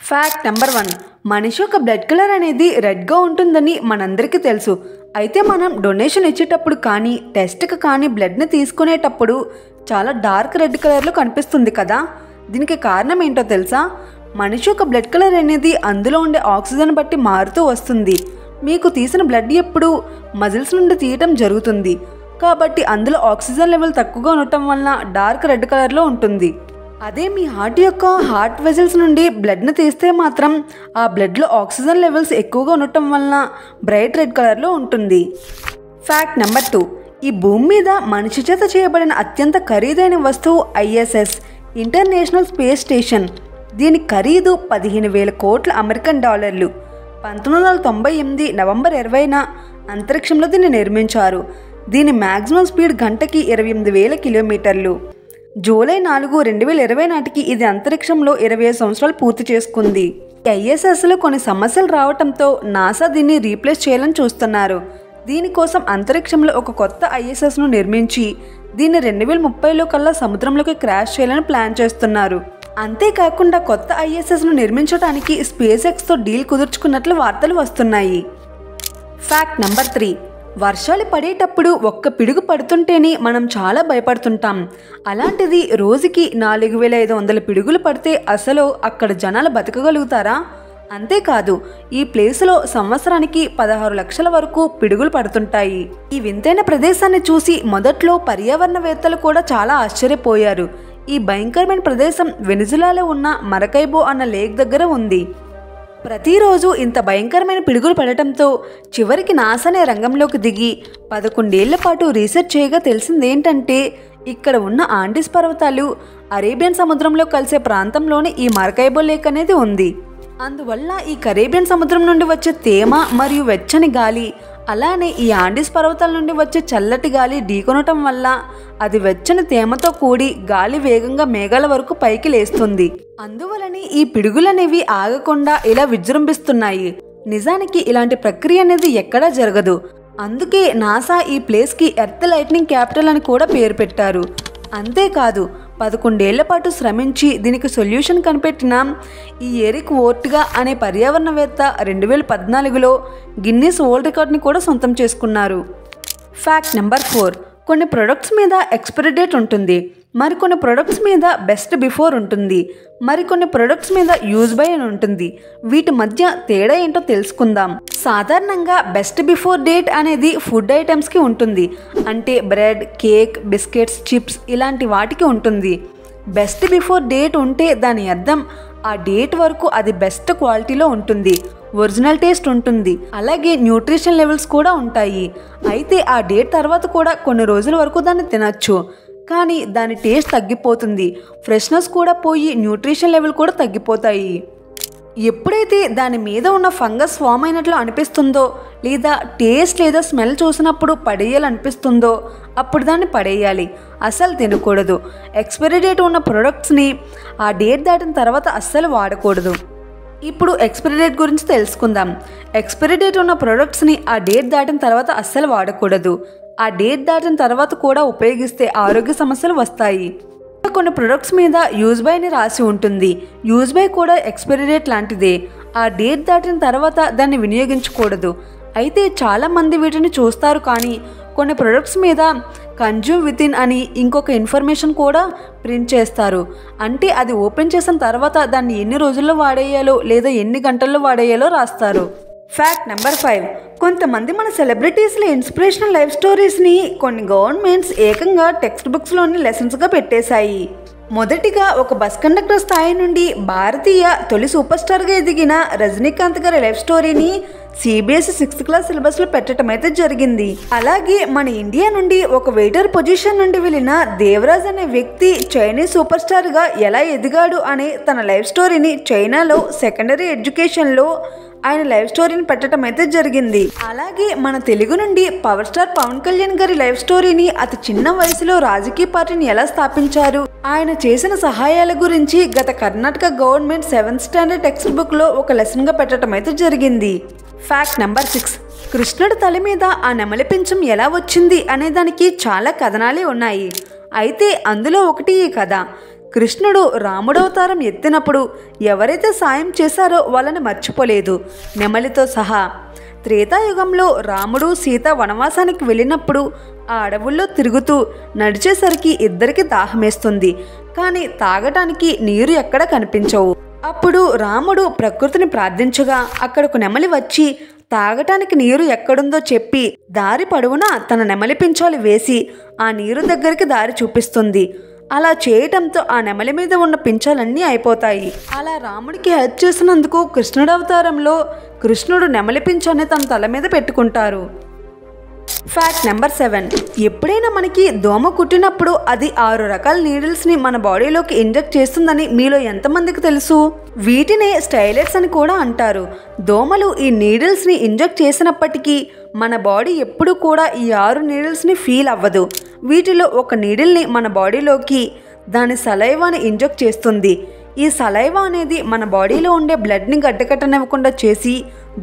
Fact number 1, మనిషి యొక్క blood colour అనేది రెడ్గా ఉంటుందని మనందరికీ తెలుసు. అయితే మనం డొనేషన్ ఇచ్చేటప్పుడు కానీ టెస్ట్కి కానీ బ్లడ్ని తీసుకునేటప్పుడు చాలా డార్క్ రెడ్ కలర్లో కనిపిస్తుంది కదా. దీనికి కారణం ఏంటో తెలుసా? మనిషి యొక్క బ్లడ్ కలర్ అనేది అందులో ఉండే ఆక్సిజన్ బట్టి మారుతూ వస్తుంది. మీకు తీసిన బ్లడ్ ఎప్పుడు మజిల్స్ నుండి తీయటం జరుగుతుంది కాబట్టి అందులో ఆక్సిజన్ లెవెల్ తక్కువగా ఉండటం వలన డార్క్ రెడ్ కలర్లో ఉంటుంది. అదే మీ హార్ట్ వెజల్స్ నుండి బ్లడ్ని తీస్తే మాత్రం ఆ బ్లడ్లో ఆక్సిజన్ లెవెల్స్ ఎక్కువగా ఉండటం వలన బ్రైట్ రెడ్ కలర్లో ఉంటుంది. ఫ్యాక్ట్ నెంబర్ 2, ఈ భూమి మీద మనిషి చేత చేయబడిన అత్యంత ఖరీదైన వస్తువు ISS ఇంటర్నేషనల్ స్పేస్ స్టేషన్. దీని ఖరీదు 15,000 కోట్ల అమెరికన్ డాలర్లు. 1998 నవంబర్ 20న అంతరిక్షంలో దీన్ని నిర్మించారు. దీని మ్యాక్సిమం స్పీడ్ గంటకి 28,000 కిలోమీటర్లు. జూలై 4, 2020 నాటికి ఇది అంతరిక్షంలో 25 సంవత్సరాలు పూర్తి చేసుకుంది. ISSలో కొన్ని సమస్యలు రావడంతో నాసా దీన్ని రీప్లేస్ చేయాలని చూస్తున్నారు. దీనికోసం అంతరిక్షంలో ఒక కొత్త ISSను నిర్మించి దీన్ని 2030లో కల్లా సముద్రంలోకి క్రాష్ చేయాలని ప్లాన్ చేస్తున్నారు. అంతేకాకుండా కొత్త ISSను నిర్మించడానికి SpaceXతో డీల్ కుదుర్చుకున్నట్లు వార్తలు వస్తున్నాయి. ఫ్యాక్ట్ నెంబర్ 3, వర్షాలు పడేటప్పుడు ఒక్క పిడుగు పడుతుంటేనే మనం చాలా భయపడుతుంటాం. అలాంటిది రోజుకి 4,500 పిడుగులు పడితే అసలు అక్కడ జనాలు బతకగలుగుతారా? అంతేకాదు, ఈ ప్లేస్లో సంవత్సరానికి 16 లక్షల వరకు పిడుగులు పడుతుంటాయి. ఈ వింతైన ప్రదేశాన్ని చూసి మొదట్లో పర్యావరణవేత్తలు కూడా చాలా ఆశ్చర్యపోయారు. ఈ భయంకరమైన ప్రదేశం వెనిజులాలో ఉన్న మరకైబో అన్న లేక్ దగ్గర ఉంది. ప్రతిరోజు ఇంత భయంకరమైన పిడుగులు పడటంతో చివరికి నాసానే రంగంలోకి దిగి 11 ఏళ్ల పాటు రీసెర్చ్ చేయగా తెలిసిందేంటంటే ఇక్కడ ఉన్న ఆండీస్ పర్వతాలు అరేబియన్ సముద్రంలో కలిసే ప్రాంతంలోనే ఈ మరకైబో లేక్ అనేది ఉంది. అందువల్ల ఈ కరేబియన్ సముద్రం నుండి వచ్చే తేమ మరియు వెచ్చని గాలి అలానే ఈ ఆండీస్ పర్వతాల నుండి వచ్చే చల్లటి గాలి ఢీకొనటం వల్ల అది వెచ్చని తేమతో కూడి గాలి వేగంగా మేఘాల వరకు పైకి లేస్తుంది. అందువలనే ఈ పిడుగులనేవి ఆగకుండా ఇలా విజృంభిస్తున్నాయి. నిజానికి ఇలాంటి ప్రక్రియ అనేది ఎక్కడా జరగదు. అందుకే నాసా ఈ ప్లేస్కి ఎర్త్ లైట్నింగ్ క్యాపిటల్ అని కూడా పేరు పెట్టారు. అంతేకాదు 11 ఏళ్ల పాటు శ్రమించి దీనికి సొల్యూషన్ కనిపెట్టిన ఈ ఎరిక్ ఓర్ట్గా అనే పర్యావరణవేత్త 2014లో గిన్నీస్ వరల్డ్ రికార్డ్ని కూడా సొంతం చేసుకున్నారు. ఫ్యాక్ట్ నెంబర్ 4, కొన్ని ప్రొడక్ట్స్ మీద ఎక్స్పైరీ డేట్ ఉంటుంది, మరికొన్ని ప్రొడక్ట్స్ మీద బెస్ట్ బిఫోర్ ఉంటుంది, మరికొన్ని ప్రొడక్ట్స్ మీద యూజ్ బై అని ఉంటుంది. వీటి మధ్య తేడా ఏంటో తెలుసుకుందాం. సాధారణంగా బెస్ట్ బిఫోర్ డేట్ అనేది ఫుడ్ ఐటమ్స్కి ఉంటుంది. అంటే బ్రెడ్, కేక్, బిస్కెట్స్, చిప్స్ ఇలాంటి వాటికి ఉంటుంది. బెస్ట్ బిఫోర్ డేట్ ఉంటే దాని అర్థం ఆ డేట్ వరకు అది బెస్ట్ క్వాలిటీలో ఉంటుంది, ఒరిజినల్ టేస్ట్ ఉంటుంది, అలాగే న్యూట్రిషన్ లెవెల్స్ కూడా ఉంటాయి. అయితే ఆ డేట్ తర్వాత కూడా కొన్ని రోజుల వరకు దాన్ని తినచ్చు, కానీ దాని టేస్ట్ తగ్గిపోతుంది, ఫ్రెష్నెస్ కూడా పోయి న్యూట్రిషన్ లెవెల్ కూడా తగ్గిపోతాయి. ఎప్పుడైతే దాని మీద ఉన్న ఫంగస్ ఫామ్ అయినట్లు అనిపిస్తుందో లేదా టేస్ట్ లేదా స్మెల్ చూసినప్పుడు పడేయాలనిపిస్తుందో అప్పుడు దాన్ని పడేయాలి, అస్సలు తినకూడదు. ఎక్స్పైరీ డేట్ ఉన్న ప్రొడక్ట్స్ని ఆ డేట్ దాటిన తర్వాత అస్సలు వాడకూడదు. ఇప్పుడు ఎక్స్పైరీ డేట్ గురించి తెలుసుకుందాం. ఎక్స్పైరీ డేట్ ఉన్న ప్రొడక్ట్స్ని ఆ డేట్ దాటిన తర్వాత అస్సలు వాడకూడదు. ఆ డేట్ దాటిన తర్వాత కూడా ఉపయోగిస్తే ఆరోగ్య సమస్యలు వస్తాయి. కొన్ని ప్రొడక్ట్స్ మీద యూజ్ బై అని రాసి ఉంటుంది. యూజ్ బై కూడా ఎక్స్పైరీ డేట్ లాంటిదే. ఆ డేట్ దాటిన తర్వాత దాన్ని వినియోగించకూడదు. అయితే చాలామంది వీటిని చూస్తారు, కానీ కొన్ని ప్రొడక్ట్స్ మీద కన్జ్యూమ్ విత్ ఇన్ అని ఇంకొక ఇన్ఫర్మేషన్ కూడా ప్రింట్ చేస్తారు. అంటే అది ఓపెన్ చేసిన తర్వాత దాన్ని ఎన్ని రోజుల్లో వాడేయాలో లేదా ఎన్ని గంటల్లో వాడేయాలో రాస్తారు. ఫ్యాక్ట్ నెంబర్ 5, కొంతమంది మన సెలబ్రిటీస్ల ఇన్స్పిరేషనల్ లైఫ్ స్టోరీస్ని కొన్ని గవర్నమెంట్స్ ఏకంగా టెక్స్ట్ బుక్స్లోని లెసన్స్గా పెట్టేశాయి. మొదటిగా ఒక బస్ కండక్టర్ స్థాయి నుండి భారతీయ తొలి సూపర్ స్టార్గా ఎదిగిన రజనీకాంత్ గారి లైఫ్ స్టోరీని CBSE 6th క్లాస్ సిలబస్లో పెట్టడం అయితే జరిగింది. అలాగే మన ఇండియా నుండి ఒక వెయిటర్ పొజిషన్ నుండి వెళ్ళిన దేవరాజ్ అనే వ్యక్తి చైనీస్ సూపర్ స్టార్గా ఎలా ఎదిగాడు అనే తన లైఫ్ స్టోరీని చైనాలో సెకండరీ ఎడ్యుకేషన్లో ఆయన లైఫ్ స్టోరీని పెట్టడం అయితే జరిగింది. అలాగే మన తెలుగు నుండి పవర్ స్టార్ పవన్ కళ్యాణ్ గారి లైఫ్ స్టోరీని అతి చిన్న వయసులో రాజకీయ పార్టీని ఎలా స్థాపించారు, ఆయన చేసిన సహాయాల గురించి గత Karnataka government 7th standard text బుక్లో ఒక లెసన్గా పెట్టడం అయితే జరిగింది. ఫ్యాక్ట్ నెంబర్ 6, కృష్ణుడి తల మీద ఆ నెమలి పింఛం ఎలా వచ్చింది అనే దానికి చాలా కథనాలే ఉన్నాయి. అయితే అందులో ఒకటి ఈ కథ. కృష్ణుడు రాముడవతారం ఎత్తినప్పుడు ఎవరైతే సాయం చేశారో వాళ్ళని మర్చిపోలేదు, నెమలితో సహా. త్రేతాయుగంలో రాముడు సీత వనవాసానికి వెళ్ళినప్పుడు ఆ అడవుల్లో తిరుగుతూ నడిచేసరికి ఇద్దరికి దాహమేస్తుంది, కానీ తాగటానికి నీరు ఎక్కడ కనిపించవు. అప్పుడు రాముడు ప్రకృతిని ప్రార్థించగా అక్కడకు నెమలి వచ్చి తాగటానికి నీరు ఎక్కడుందో చెప్పి దారి పొడవునా తన నెమలి పించాలు వేసి ఆ నీరు దగ్గరికి దారి చూపిస్తుంది. అలా చేయటంతో ఆ నెమలి మీద ఉన్న పించాలన్నీ అయిపోతాయి. అలా రాముడికి హెల్ప్ చేసినందుకు కృష్ణుడు అవతారంలో కృష్ణుడు నెమలి పించాన్ని తన తల మీద పెట్టుకుంటారు. Fact number 7. ఎప్పుడైనా మనకి దోమ కుట్టినప్పుడు అది 6 రకాల నీడిల్స్ని మన బాడీలోకి ఇంజెక్ట్ చేస్తుందని మీలో ఎంతమందికి తెలుసు? వీటినే స్టైలెట్స్ అని కూడా అంటారు. దోమలు ఈ నీడిల్స్ని ఇంజెక్ట్ చేసినప్పటికీ మన బాడీ ఎప్పుడు కూడా ఈ 6 నీడిల్స్ని ఫీల్ అవ్వదు. వీటిలో ఒక నీడిల్ని మన బాడీలోకి దాని సలైవాని ఇంజెక్ట్ చేస్తుంది. ఈ సలైవా అనేది మన బాడీలో ఉండే బ్లడ్ని గడ్డకట్టనివ్వకుండా చేసి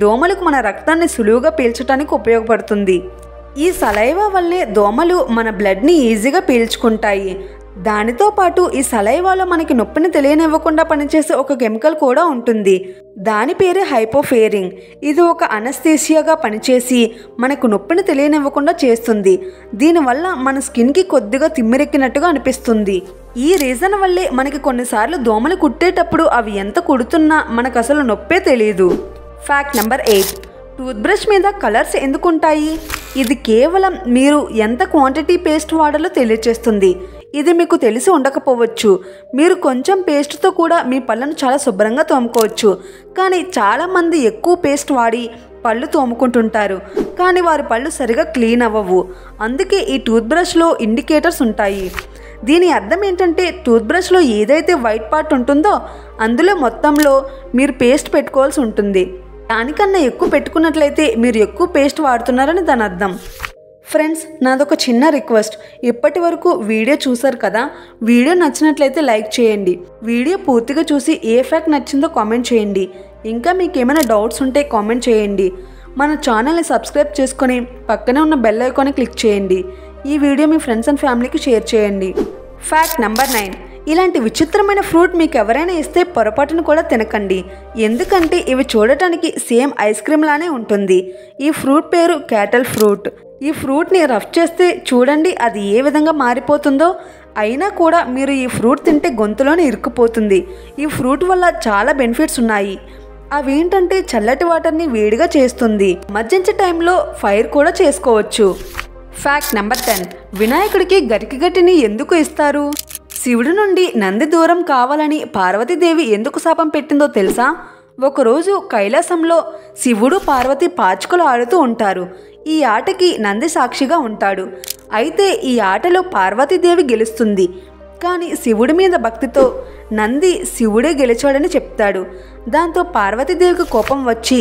దోమలకు మన రక్తాన్ని సులువుగా పీల్చడానికి ఉపయోగపడుతుంది. ఈ సలైవా వల్లే దోమలు మన బ్లడ్ని ఈజీగా పీల్చుకుంటాయి. దానితో పాటు ఈ సలైవాలో మనకి నొప్పిని తెలియనివ్వకుండా పనిచేసే ఒక కెమికల్ కూడా ఉంటుంది. దాని పేరే హైపోఫేరింగ్. ఇది ఒక అనస్థీసియాగా పనిచేసి మనకు నొప్పిని తెలియనివ్వకుండా చేస్తుంది. దీనివల్ల మన స్కిన్కి కొద్దిగా తిమ్మిరెక్కినట్టుగా అనిపిస్తుంది. ఈ రీజన్ వల్లే మనకి కొన్నిసార్లు దోమలు కుట్టేటప్పుడు అవి ఎంత కుడుతున్నా మనకు అసలు నొప్పే తెలియదు. Fact number 8. టూత్ బ్రష్ మీద కలర్స్ ఎందుకుంటాయి? ఇది కేవలం మీరు ఎంత క్వాంటిటీ పేస్ట్ వాడాలో తెలియచేస్తుంది. ఇది మీకు తెలిసి ఉండకపోవచ్చు. మీరు కొంచెం పేస్ట్తో కూడా మీ పళ్ళను చాలా శుభ్రంగా తోముకోవచ్చు. కానీ చాలామంది ఎక్కువ పేస్ట్ వాడి పళ్ళు తోముకుంటుంటారు, కానీ వారి పళ్ళు సరిగా క్లీన్ అవ్వవు. అందుకే ఈ టూత్ బ్రష్లో ఇండికేటర్స్ ఉంటాయి. దీని అర్థం ఏంటంటే టూత్ బ్రష్లో ఏదైతే వైట్ పార్ట్ ఉంటుందో అందులో మొత్తంలో మీరు పేస్ట్ పెట్టుకోవాల్సి ఉంటుంది. దానికన్నా ఎక్కువ పెట్టుకున్నట్లయితే మీరు ఎక్కువ పేస్ట్ వాడుతున్నారని దాని అర్థం. ఫ్రెండ్స్, నాదొక చిన్న రిక్వెస్ట్. ఇప్పటి వరకు వీడియో చూసారు కదా, వీడియో నచ్చినట్లయితే లైక్ చేయండి. వీడియో పూర్తిగా చూసి ఏ ఫ్యాక్ట్ నచ్చిందో కామెంట్ చేయండి. ఇంకా మీకు ఏమైనా డౌట్స్ ఉంటే కామెంట్ చేయండి. మన ఛానల్ని సబ్స్క్రైబ్ చేసుకొని పక్కనే ఉన్న బెల్ ఐకాన్ని క్లిక్ చేయండి. ఈ వీడియో మీ ఫ్రెండ్స్ అండ్ ఫ్యామిలీకి షేర్ చేయండి. Fact number 9. ఇలాంటి విచిత్రమైన ఫ్రూట్ మీకు ఎవరైనా ఇస్తే పొరపాటును కూడా తినకండి. ఎందుకంటే ఇవి చూడటానికి సేమ్ ఐస్ క్రీమ్ లానే ఉంటుంది. ఈ ఫ్రూట్ పేరు క్యాటల్ ఫ్రూట్. ఈ ఫ్రూట్ని రఫ్ చేస్తే చూడండి అది ఏ విధంగా మారిపోతుందో. అయినా కూడా మీరు ఈ ఫ్రూట్ తింటే గొంతులోనే ఇరుక్కుపోతుంది. ఈ ఫ్రూట్ వల్ల చాలా బెనిఫిట్స్ ఉన్నాయి. అవేంటంటే చల్లటి వాటర్ని వేడిగా చేస్తుంది. మజ్జించే టైంలో ఫైర్ కూడా చేసుకోవచ్చు. Fact number 10. వినాయకుడికి గరికిగట్టిని ఎందుకు ఇస్తారు? శివుడి నుండి నంది దూరం కావాలని పార్వతీదేవి ఎందుకు శాపం పెట్టిందో తెలుసా? ఒకరోజు కైలాసంలో శివుడు పార్వతి పాచికలు ఆడుతూ ఉంటారు. ఈ ఆటకి నంది సాక్షిగా ఉంటాడు. అయితే ఈ ఆటలో పార్వతీదేవి గెలుస్తుంది. కానీ శివుడి మీద భక్తితో నంది శివుడే గెలిచాడని చెప్తాడు. దాంతో పార్వతీదేవికి కోపం వచ్చి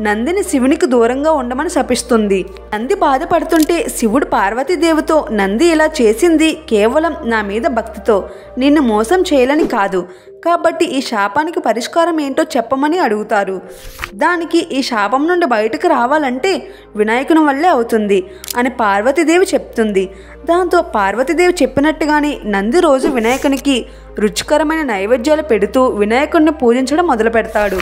నందిని శివునికి దూరంగా ఉండమని శపిస్తుంది. నంది బాధపడుతుంటే శివుడు పార్వతీదేవితో, నంది ఇలా చేసింది కేవలం నా మీద భక్తితో, నిన్ను మోసం చేయాలని కాదు, కాబట్టి ఈ శాపానికి పరిష్కారం ఏంటో చెప్పమని అడుగుతారు. దానికి ఈ శాపం నుండి బయటకు రావాలంటే వినాయకుని వల్లే అవుతుంది అని పార్వతీదేవి చెప్తుంది. దాంతో పార్వతీదేవి చెప్పినట్టుగానే నంది రోజు వినాయకునికి రుచికరమైన నైవేద్యాలు పెడుతూ వినాయకుడిని పూజించడం మొదలు పెడతాడు.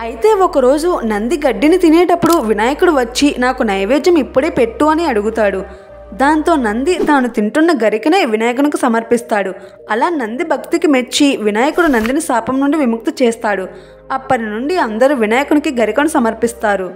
అయితే ఒకరోజు నంది గడ్డిని తినేటప్పుడు వినాయకుడు వచ్చి నాకు నైవేద్యం ఇప్పుడే పెట్టు అని అడుగుతాడు. దాంతో నంది తాను తింటున్న గరికనే వినాయకునికి సమర్పిస్తాడు. అలా నంది భక్తికి మెచ్చి వినాయకుడు నందిని శాపం నుండి విముక్తి చేస్తాడు. అప్పటి నుండి అందరూ వినాయకునికి గరికను సమర్పిస్తారు.